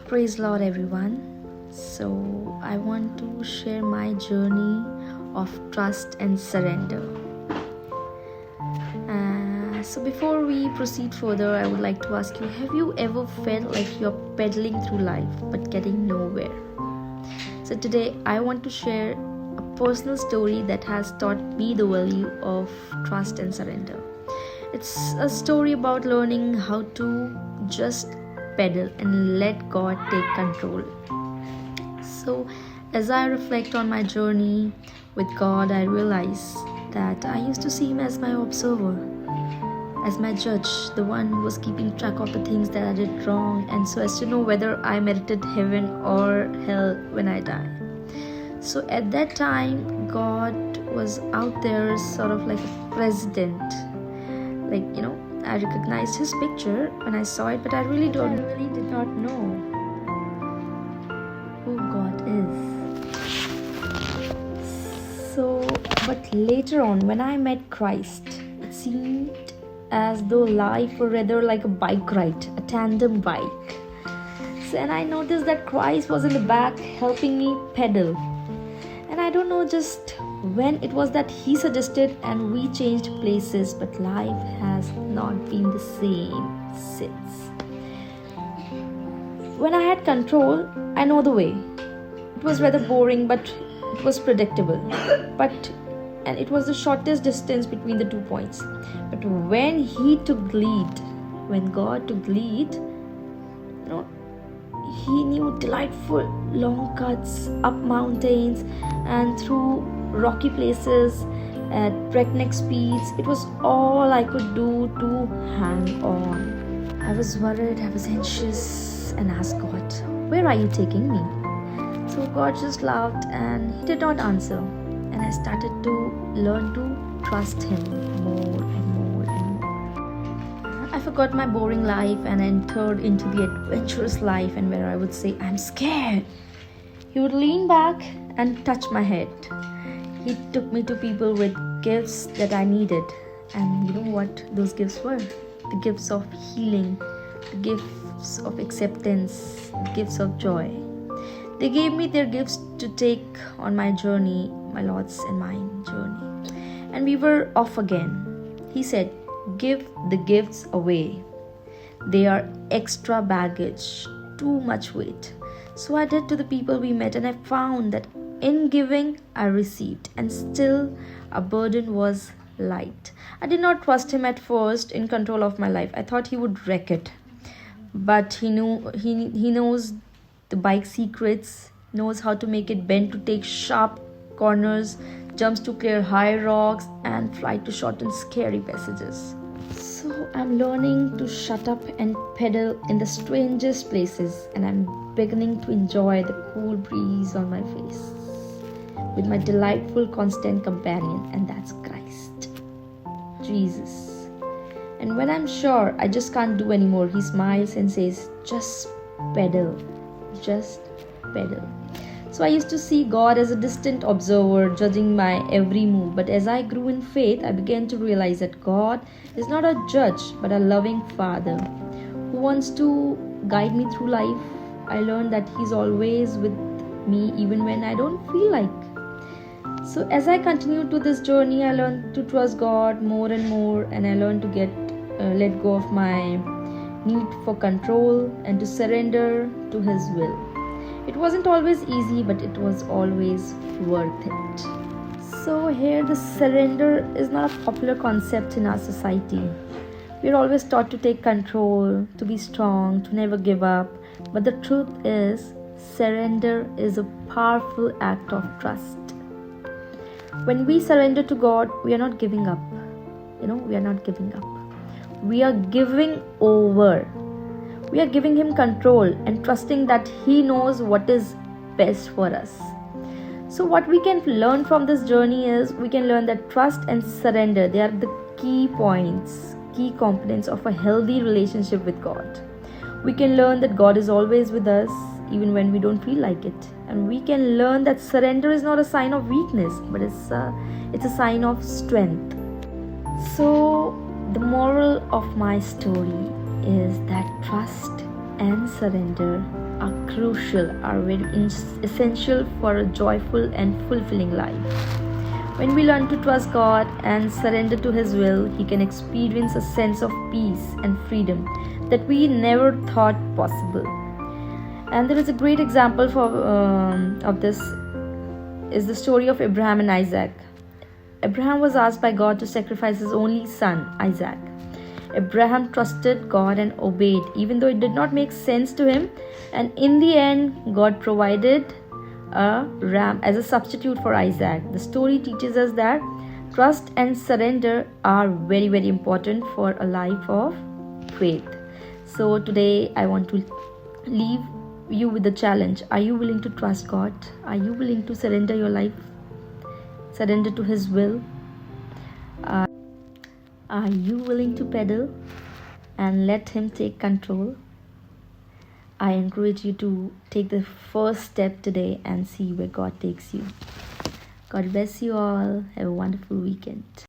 Praise Lord, everyone. So, I want to share my journey of trust and surrender. So, before we proceed further, I would like to ask you, have you ever felt like you're pedaling through life but getting nowhere? So, today I want to share a personal story that has taught me the value of trust and surrender. It's a story about learning how to just pedal and let God take control. So, as I reflect on my journey with God, I realize that I used to see Him as my observer, as my judge, the one who was keeping track of the things that I did wrong, and so as to know whether I merited heaven or hell when I die. So, at that time, God was out there, sort of like a president. I recognized His picture when I saw it, but I really did not know who God is. So, but later on, when I met Christ, it seemed as though life were rather like a bike ride, a tandem bike. So, and I noticed that Christ was in the back helping me pedal. And I don't know just when it was that He suggested and we changed places, but life has not been the same since. When I had control, I know the way. It was rather boring, but it was predictable. And it was the shortest distance between the 2 points. But when He took lead, when God took lead, He knew delightful long cuts up mountains and through rocky places at breakneck speeds. It was all I could do to hang on. I was worried, I was anxious, and asked God, "Where are you taking me?" So God just laughed and He did not answer. And I started to learn to trust Him more and more and more. I forgot my boring life and entered into the adventurous life, and where I would say, "I'm scared." He would lean back and touch my head. He took me to people with gifts that I needed. And you know what those gifts were? The gifts of healing, the gifts of acceptance, the gifts of joy. They gave me their gifts to take on my journey, my Lord's and mine journey. And we were off again. He said, "Give the gifts away. They are extra baggage, too much weight." So I did to the people we met, and I found that in giving, I received, and still a burden was light. I did not trust Him at first in control of my life. I thought He would wreck it. But He knows the bike secrets, knows how to make it bend to take sharp corners, jumps to clear high rocks, and fly to shorten scary passages. So I'm learning to shut up and pedal in the strangest places, and I'm beginning to enjoy the cool breeze on my face with my delightful constant companion, and that's Christ, Jesus. And when I'm sure I just can't do anymore, He smiles and says, "Just pedal, just pedal." So I used to see God as a distant observer, judging my every move. But as I grew in faith, I began to realize that God is not a judge, but a loving Father who wants to guide me through life. I learned that He's always with me even when I don't feel like. So as I continued to this journey, I learned to trust God more and more, and I learned to let go of my need for control and to surrender to His will. It wasn't always easy, but it was always worth it. So here, the surrender is not a popular concept in our society. We're always taught to take control, to be strong, to never give up. But the truth is, surrender is a powerful act of trust. When we surrender to God, we are not giving up. We are not giving up. We are giving over. We are giving Him control and trusting that He knows what is best for us. So what we can learn from this journey is, we can learn that trust and surrender, they are the key points, key components of a healthy relationship with God. We can learn that God is always with us, even when we don't feel like it. And we can learn that surrender is not a sign of weakness, but it's a sign of strength. So the moral of my story is that trust and surrender are crucial, are very essential for a joyful and fulfilling life. When we learn to trust God and surrender to His will, He can experience a sense of peace and freedom that we never thought possible. And there is a great example of this is the story of Abraham and Isaac. Abraham was asked by God to sacrifice his only son, Isaac. Abraham trusted God and obeyed, even though it did not make sense to him. And in the end, God provided a ram as a substitute for Isaac. The story teaches us that trust and surrender are very, very important for a life of faith. So today I want to leave you with the challenge. Are you willing to trust God? Are you willing to surrender your life? Surrender to His will? Are you willing to pedal and let Him take control? I encourage you to take the first step today and see where God takes you. God bless you all. Have a wonderful weekend.